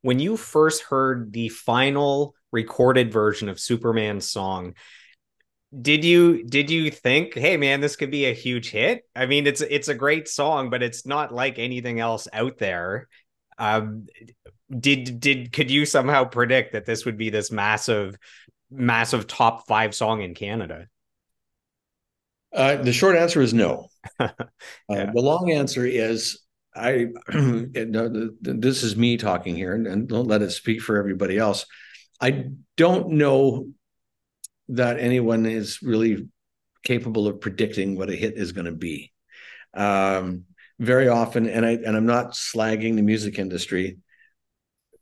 when you first heard the final recorded version of Superman's song, did you think, hey man, this could be a huge hit? I mean, it's a great song, but it's not like anything else out there. Um, did could you somehow predict that this would be this massive top five song in Canada? The short answer is no. Yeah. The long answer is I. This is me talking here, and don't let it speak for everybody else. I don't know that anyone is really capable of predicting what a hit is going to be. Um, Very often, I'm not slagging the music industry.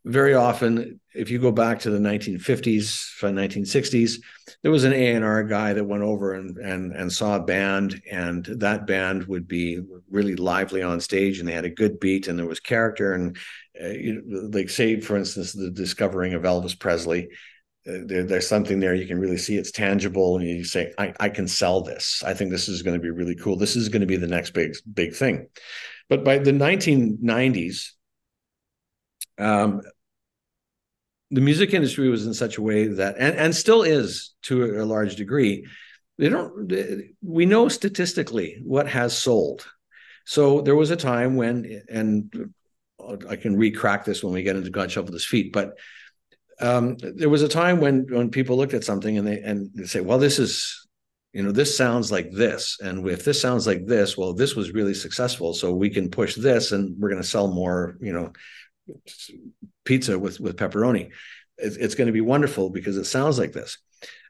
Very often, if you go back to the 1950s, 1960s, there was an A&R guy that went over and saw a band, and that band would be really lively on stage, and they had a good beat, and there was character, and like say, for instance, the discovering of Elvis Presley. There's something there you can really see it's tangible, and you say, I can sell this. I think this is going to be really cool. This is going to be the next big thing. But by the 1990s, um, the music industry was in such a way that, and still is to a large degree, they don't, we know statistically what has sold. So there was a time when, and I can re-crack this when we get into God Shuffle His Feet, but there was a time when people looked at something and they say, well, this is, this sounds like this, and if this sounds like this, well, this was really successful, so we can push this, and we're going to sell more, pizza with pepperoni. It's going to be wonderful because it sounds like this.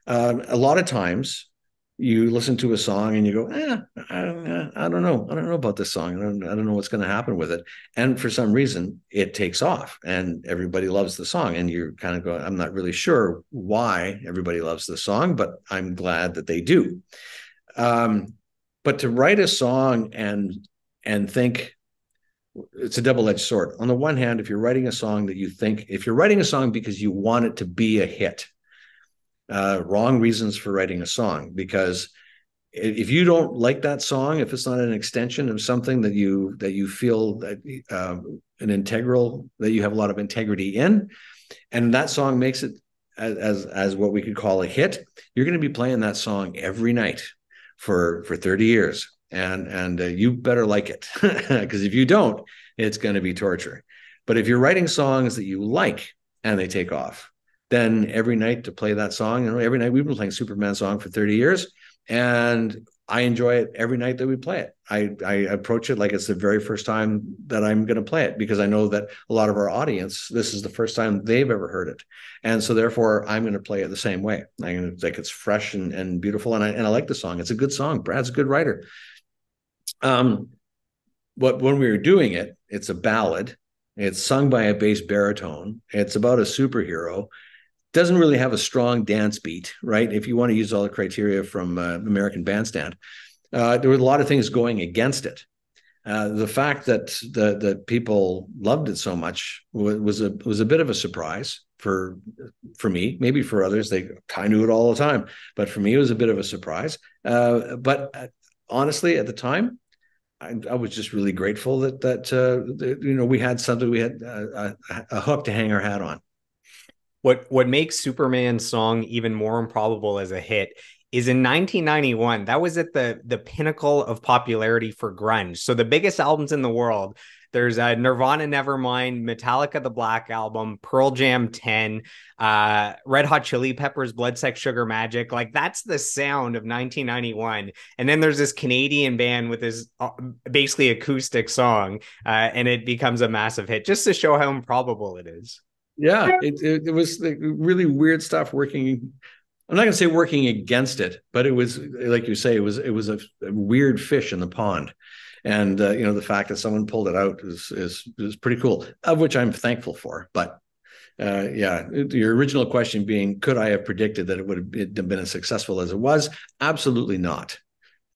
A lot of times you listen to a song and you go, I don't know. I don't know about this song. I don't know what's going to happen with it. And for some reason, it takes off and everybody loves the song. And you're kind of going, I'm not really sure why everybody loves the song, but I'm glad that they do. But to write a song and think, it's a double-edged sword. On the one hand, if you're writing a song if you're writing a song because you want it to be a hit, wrong reasons for writing a song. Because if you don't like that song, if it's not an extension of something that you feel that that you have a lot of integrity in, and that song makes it as what we could call a hit, you're going to be playing that song every night for 30 years. And you better like it, because if you don't, it's going to be torture. But if you're writing songs that you like and they take off, then every night to play that song, every night we've been playing Superman song for 30 years, and I enjoy it every night that we play it. I approach it like it's the very first time that I'm going to play it, because I know that a lot of our audience, this is the first time they've ever heard it. And so therefore I'm going to play it the same way. I'm going to, like, it's fresh and beautiful. And I like the song. It's a good song. Brad's a good writer. But when we were doing it, it's a ballad. It's sung by a bass baritone. It's about a superhero. Doesn't really have a strong dance beat, right? If you want to use all the criteria from American Bandstand, there were a lot of things going against it. The fact that the people loved it so much was a bit of a surprise for me. Maybe for others, they kind of knew it all the time, but for me, it was a bit of a surprise. But honestly, at the time, I was just really grateful that we had something, we had a hook to hang our hat on. What makes Superman's song even more improbable as a hit is in 1991, that was at the pinnacle of popularity for grunge. So the biggest albums in the world, there's Nirvana Nevermind, Metallica The Black Album, Pearl Jam 10, Red Hot Chili Peppers Blood Sex Sugar Magic. Like, that's the sound of 1991. And then there's this Canadian band with this basically acoustic song, and it becomes a massive hit, just to show how improbable it is. Yeah, it was like really weird stuff working. I'm not going to say working against it, but it was, like you say, it was a weird fish in the pond. And the fact that someone pulled it out is pretty cool, of which I'm thankful for. But yeah, your original question being, could I have predicted that it would have been as successful as it was? Absolutely not.